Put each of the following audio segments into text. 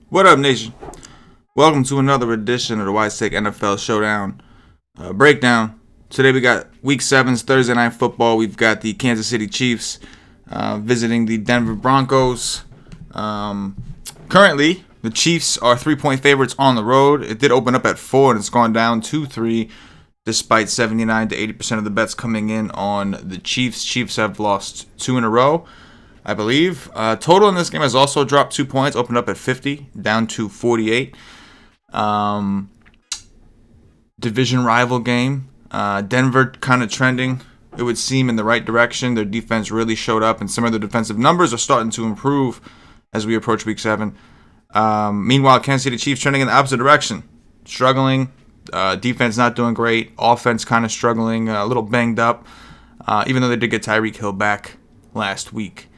What up, nation? Welcome to another edition of the Wise Take NFL Showdown breakdown. Today we got Week 7's Thursday Night Football. We've got the Kansas City Chiefs visiting the Denver Broncos. Currently, the Chiefs are 3-point favorites on the road. It did open up at 4, and it's gone down to 3, despite 79 to 80% of the bets coming in on the Chiefs. Chiefs have lost 2 in a row, I believe. Total in this game has also dropped 2 points, opened up at 50, down to 48. Division rival game. Denver kind of trending, it would seem, in the right direction. Their defense really showed up, and some of their defensive numbers are starting to improve as we approach Week 7. Meanwhile, Kansas City Chiefs trending in the opposite direction. Struggling. Defense not doing great. Offense kind of struggling, a little banged up, even though they did get Tyreek Hill back last week.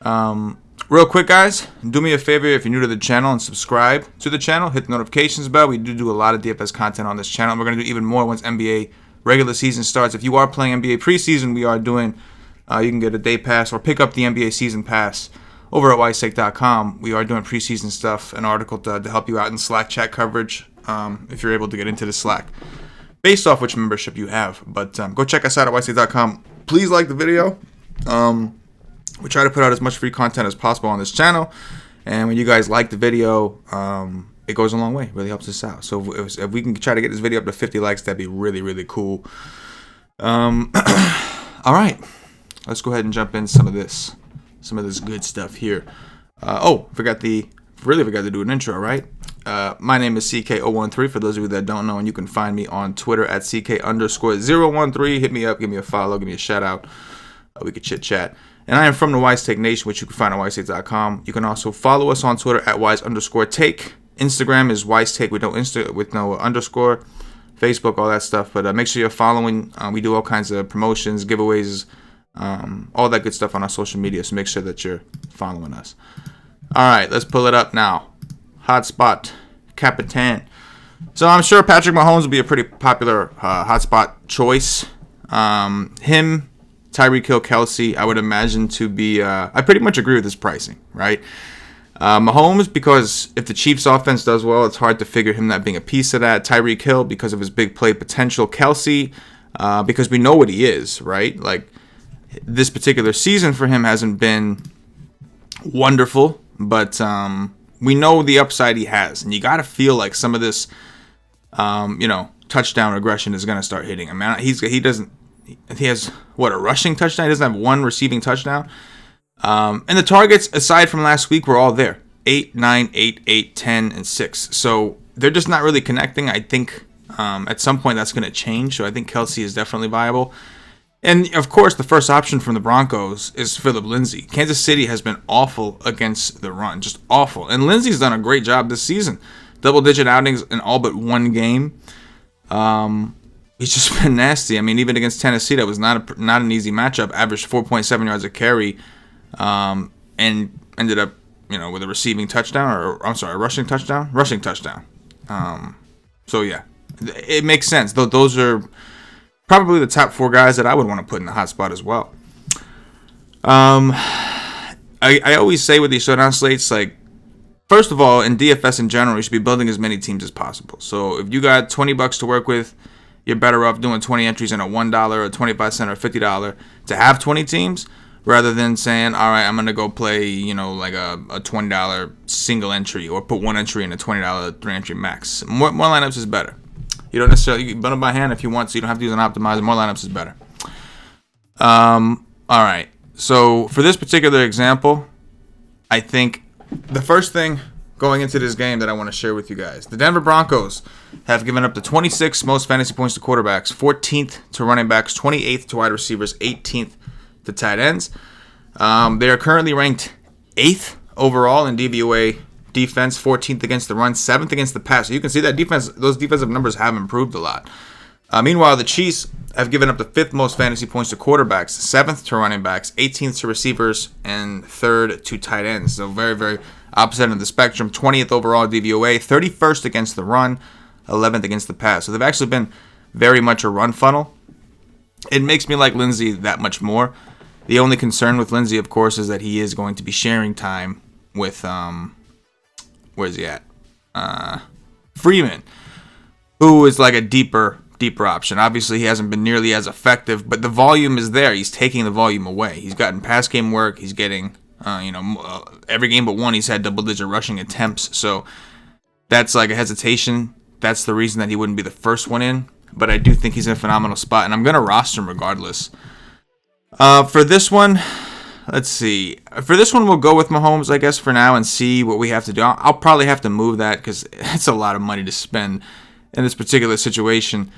Real quick, guys, do me a favor if you're new to the channel and subscribe to the channel. Hit the notifications bell. We do a lot of DFS content on this channel. We're going to do even more once NBA regular season starts. If you are playing NBA preseason, we are doing, you can get a day pass or pick up the NBA season pass over at wisesake.com. We are doing preseason stuff, an article to help you out in Slack chat coverage, if you're able to get into the Slack, based off which membership you have. But go check us out at wisesake.com. Please like the video. We try to put out as much free content as possible on this channel, and when you guys like the video, it goes a long way. It really helps us out. So if we can try to get this video up to 50 likes, that'd be really, really cool. All right, let's go ahead and jump in some of this good stuff here. Forgot to do an intro, right? My name is CK013 for those of you that don't know, and you can find me on Twitter at CK_013. Hit me up, give me a follow, give me a shout out. We could chit chat. And I am from the Wise Take Nation, which you can find on wisesake.com. You can also follow us on Twitter at wise_take. Instagram is wisetake with no underscore. Facebook, all that stuff. But make sure you're following. We do all kinds of promotions, giveaways, all that good stuff on our social media. So make sure that you're following us. All right, let's pull it up now. Hotspot, Capitan. So I'm sure Patrick Mahomes will be a pretty popular hotspot choice. Him, Tyreek Hill, Kelsey, I would imagine to be, I pretty much agree with his pricing, right? Mahomes, because if the Chiefs offense does well, it's hard to figure him not being a piece of that. Tyreek Hill, because of his big play potential. Kelsey, because we know what he is, right? Like, this particular season for him hasn't been wonderful, but we know the upside he has. And you got to feel like some of this, touchdown regression is going to start hitting him. He has, a rushing touchdown? He doesn't have one receiving touchdown. And the targets, aside from last week, were all there. 8, 9, 8, 8, 10, and 6. So they're just not really connecting. I think at some point that's going to change. So I think Kelsey is definitely viable. And, of course, the first option from the Broncos is Phillip Lindsay. Kansas City has been awful against the run. Just awful. And Lindsay's done a great job this season. Double-digit outings in all but one game. He's just been nasty. I mean, even against Tennessee, that was not an easy matchup. Averaged 4.7 yards a carry, and ended up, with a rushing touchdown. So yeah, it makes sense. Those are probably the top 4 guys that I would want to put in the hot spot as well. I always say with these showdown slates, like, first of all, in DFS in general, you should be building as many teams as possible. So if you got $20 to work with, you're better off doing 20 entries in a $1 or 25 cent or $50 to have 20 teams, rather than saying, all right, I'm going to go play, like a $20 single entry, or put one entry in a $20 3-entry max. More lineups is better. You don't necessarily, you can build them by hand if you want, so you don't have to use an optimizer. More lineups is better. All right. So for this particular example, I think the first thing going into this game that I want to share with you guys, the Denver Broncos have given up the 26th most fantasy points to quarterbacks, 14th to running backs, 28th to wide receivers, 18th to tight ends. They are currently ranked 8th overall in DVOA defense, 14th against the run, 7th against the pass. So you can see that those defensive numbers have improved a lot. Meanwhile, the Chiefs have given up the 5th most fantasy points to quarterbacks, 7th to running backs, 18th to receivers, and 3rd to tight ends. So very, very opposite end of the spectrum. 20th overall DVOA, 31st against the run, 11th against the pass. So they've actually been very much a run funnel. it makes me like Lindsey that much more. The only concern with Lindsey, of course, is that he is going to be sharing time with where's he at? Freeman, who is like a deeper option. Obviously, he hasn't been nearly as effective, but the volume is there. He's taking the volume away. He's gotten pass game work. He's getting, every game but one, he's had double-digit rushing attempts. So that's like a hesitation. That's the reason that he wouldn't be the first one in. But I do think he's in a phenomenal spot, and I'm going to roster him regardless. For this one, let's see. For this one, we'll go with Mahomes, I guess, for now and see what we have to do. I'll probably have to move that because it's a lot of money to spend in this particular situation.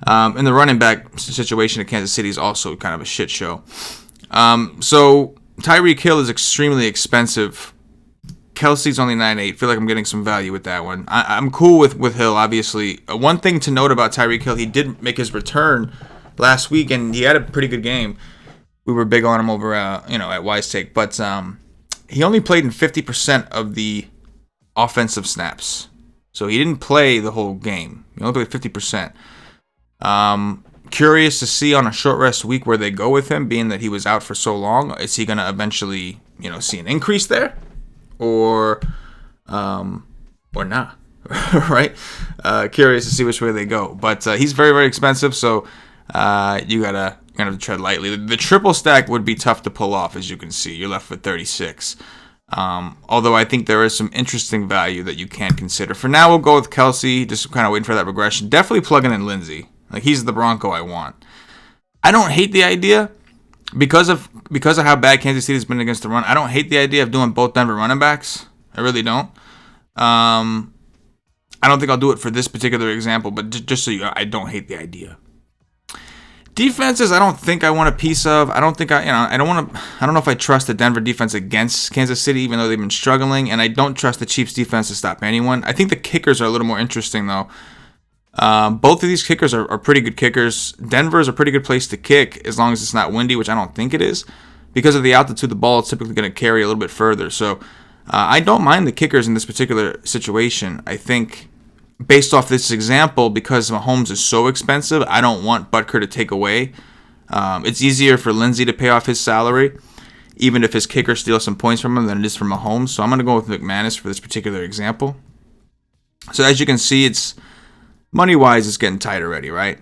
And the running back situation at Kansas City is also kind of a shit show. So Tyreek Hill is extremely expensive. Kelsey's only 9.8. Feel like I'm getting some value with that one. I'm cool with Hill, obviously. One thing to note about Tyreek Hill, he did make his return last week, and he had a pretty good game. We were big on him over, at Wise Take. But he only played in 50% of the offensive snaps. So he didn't play the whole game. He only played 50%. Curious to see on a short rest week where they go with him, being that he was out for so long. Is he going to eventually, see an increase there? Or not, right? Curious to see which way they go. But he's very, very expensive, so you gotta kind of tread lightly. The triple stack would be tough to pull off, as you can see. You're left with 36. Although I think there is some interesting value that you can consider. For now, we'll go with Kelsey, just kind of waiting for that regression. Definitely plugging in Lindsey. Like, he's the Bronco I want. I don't hate the idea. Because of how bad Kansas City has been against the run, I don't hate the idea of doing both Denver running backs. I really don't. I don't think I'll do it for this particular example, but just so I don't hate the idea. Defenses, I don't think I want a piece of. I don't know if I trust the Denver defense against Kansas City, even though they've been struggling, and I don't trust the Chiefs defense to stop anyone. I think the kickers are a little more interesting, though. Both of these kickers are pretty good kickers. Denver is a pretty good place to kick as long as it's not windy, which I don't think it is. Because of the altitude, the ball is typically going to carry a little bit further. So I don't mind the kickers in this particular situation. I think based off this example, because Mahomes is so expensive, I don't want Butker to take away. It's easier for Lindsey to pay off his salary, even if his kicker steals some points from him, than it is for Mahomes. So I'm going to go with McManus for this particular example. So as you can see, it's money-wise, it's getting tight already, right?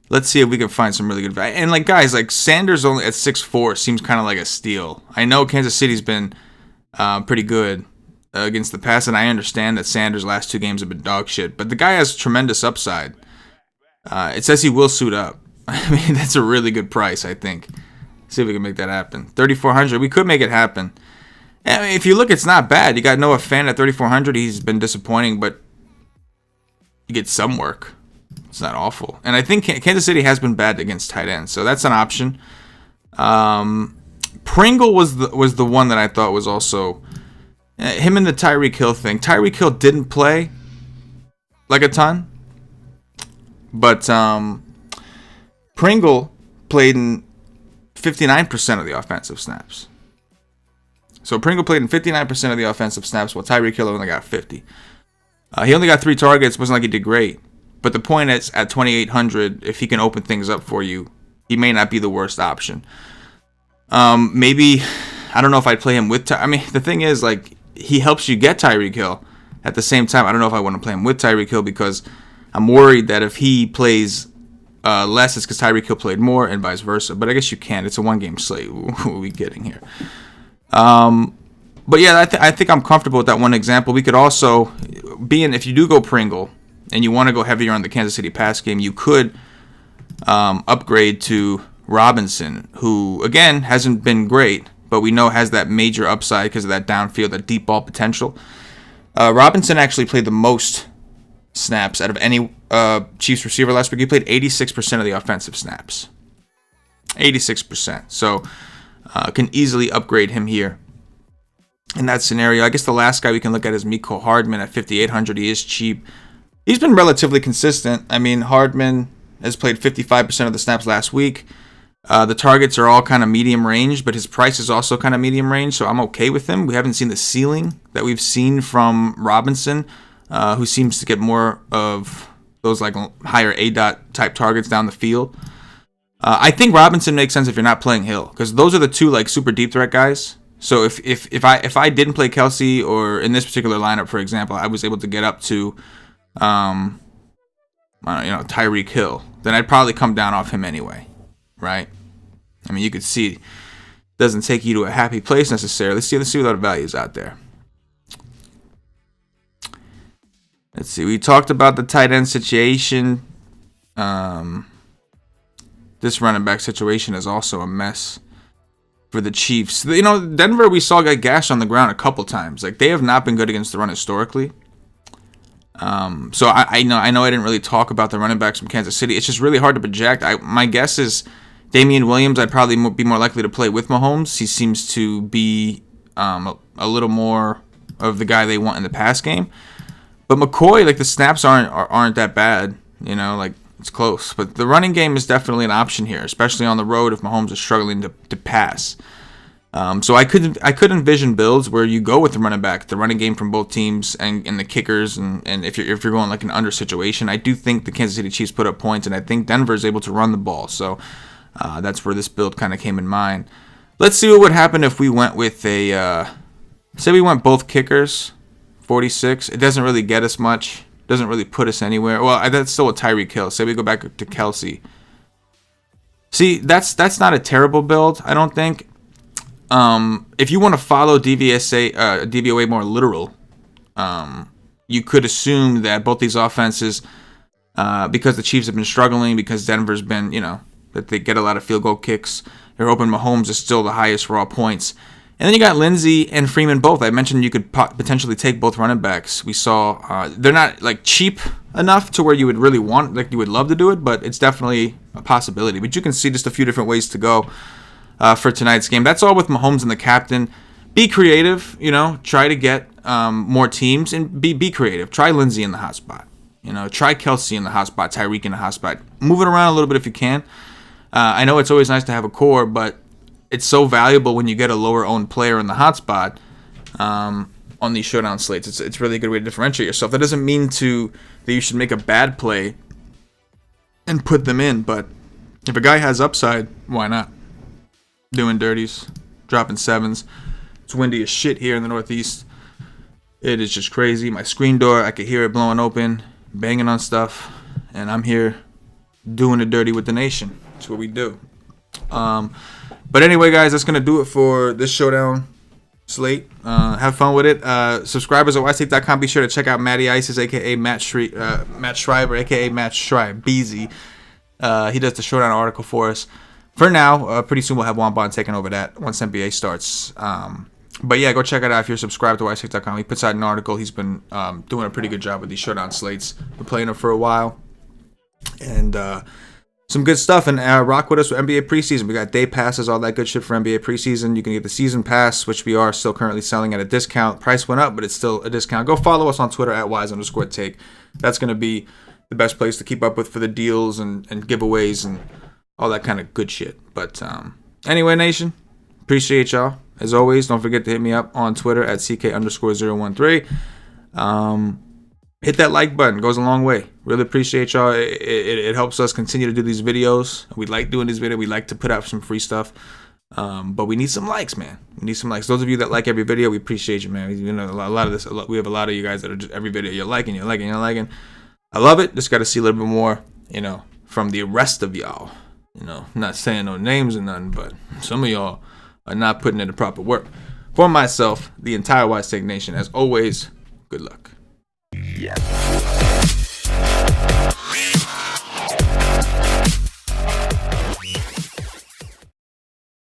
Let's see if we can find some really good value. And, guys, Sanders only at 6'4" seems kind of like a steal. I know Kansas City's been pretty good against the pass, and I understand that Sanders' last two games have been dog shit, but the guy has tremendous upside. It says he will suit up. I mean, that's a really good price, I think. See if we can make that happen. $3,400, we could make it happen. I mean, if you look, it's not bad. You got Noah Fant at $3,400. He's been disappointing, but you get some work. It's not awful. And I think Kansas City has been bad against tight ends, so that's an option. Pringle was the one that I thought was also him and the Tyreek Hill thing. Tyreek Hill didn't play like a ton, but Pringle played in 59% of the offensive snaps. So Pringle played in 59% of the offensive snaps, while Tyreek Hill only got 50. He only got 3 targets. Wasn't like he did great. But the point is, at 2,800, if he can open things up for you, he may not be the worst option. Maybe, I don't know if I'd play him with. I mean, the thing is, he helps you get Tyreek Hill. At the same time, I don't know if I want to play him with Tyreek Hill because I'm worried that if he plays less, it's because Tyreek Hill played more and vice versa. But I guess you can. It's a one-game slate. What are we getting here? But yeah, I think I'm comfortable with that one example. We could also, if you do go Pringle and you want to go heavier on the Kansas City pass game, you could upgrade to Robinson, who, again, hasn't been great, but we know has that major upside because of that downfield, that deep ball potential. Robinson actually played the most snaps out of any Chiefs receiver last week. He played 86% of the offensive snaps. 86%. So can easily upgrade him here in that scenario. I guess the last guy we can look at is Mecole Hardman at 5,800. He is cheap. He's been relatively consistent. I mean, Hardman has played 55% of the snaps last week. The targets are all kind of medium range, but his price is also kind of medium range, so I'm okay with him. We haven't seen the ceiling that we've seen from Robinson, who seems to get more of those like higher A dot type targets down the field. I think Robinson makes sense if you're not playing Hill, because those are the two like super deep threat guys. So if I didn't play Kelsey, or in this particular lineup, for example, I was able to get up to, Tyreek Hill, then I'd probably come down off him anyway, right? I mean, you could see it doesn't take you to a happy place necessarily. Let's see what other values out there. Let's see. We talked about the tight end situation. This running back situation is also a mess for the Chiefs. Denver, we saw get gashed on the ground a couple times. Like, they have not been good against the run historically. So I know I didn't really talk about the running backs from Kansas City. It's just really hard to project. My guess is Damian Williams, I'd probably be more likely to play with Mahomes. He seems to be a little more of the guy they want in the pass game. But McCoy, like, the snaps aren't that bad. Like, it's close. But the running game is definitely an option here, especially on the road if Mahomes is struggling to pass. So I could envision builds where you go with the running back, the running game from both teams, and the kickers, and if you're going like an under situation. I do think the Kansas City Chiefs put up points, and I think Denver is able to run the ball. So that's where this build kind of came in mind. Let's see what would happen if we went with say we went both kickers, 46. It doesn't really get us much. Doesn't really put us anywhere. Well, that's still a Tyreek Hill. Say we go back to Kelsey. See, that's not a terrible build, I don't think. If you want to follow DVOA more literal, you could assume that both these offenses, because the Chiefs have been struggling, because Denver's been, that they get a lot of field goal kicks, they're hoping Mahomes is still the highest raw points. And then you got Lindsey and Freeman both. I mentioned you could potentially take both running backs. We saw they're not like cheap enough to where you would really want, like you would love to do it, but it's definitely a possibility. But you can see just a few different ways to go for tonight's game. That's all with Mahomes and the captain. Be creative, try to get more teams, and be creative. Try Lindsey in the hot spot. Try Kelsey in the hot spot, Tyreek in the hot spot. Move it around a little bit if you can. I know it's always nice to have a core, but it's so valuable when you get a lower-owned player in the hot spot on these showdown slates. It's really a good way to differentiate yourself. That doesn't mean that you should make a bad play and put them in, but if a guy has upside, why not? Doing dirties, dropping sevens. It's windy as shit here in the Northeast. It is just crazy. My screen door, I could hear it blowing open, banging on stuff, and I'm here doing it dirty with the nation. That's what we do. But anyway, guys, that's going to do it for this showdown slate. Have fun with it. Subscribers at ysleep.com. Be sure to check out Matty Ices, a.k.a. Matt Schreiber, a.k.a. Matt Schreiber, Beezy. He does the showdown article for us. For now, pretty soon we'll have Wambon taking over that once NBA starts. But yeah, go check it out if you're subscribed to ysleep.com. He puts out an article. He's been doing a pretty good job with these showdown slates. Been playing them for a while. And some good stuff, and rock with us with NBA preseason. We got day passes, all that good shit for NBA preseason. You can get the season pass, which we are still currently selling at a discount. Price went up, but it's still a discount. Go follow us on Twitter at @wise_take. That's going to be the best place to keep up with for the deals and giveaways and all that kind of good shit. But anyway, nation, appreciate y'all. As always, don't forget to hit me up on Twitter at CK_013. Hit that like button. It goes a long way. Really appreciate y'all. It helps us continue to do these videos. We like doing these videos. We like to put out some free stuff. But we need some likes, man. We need some likes. Those of you that like every video, we appreciate you, man. A lot of this. We have a lot of you guys that are just every video you're liking. I love it. Just got to see a little bit more, from the rest of y'all. Not saying no names or nothing, but some of y'all are not putting in the proper work. For myself, the entire Wise Take Nation, as always, good luck. Yeah.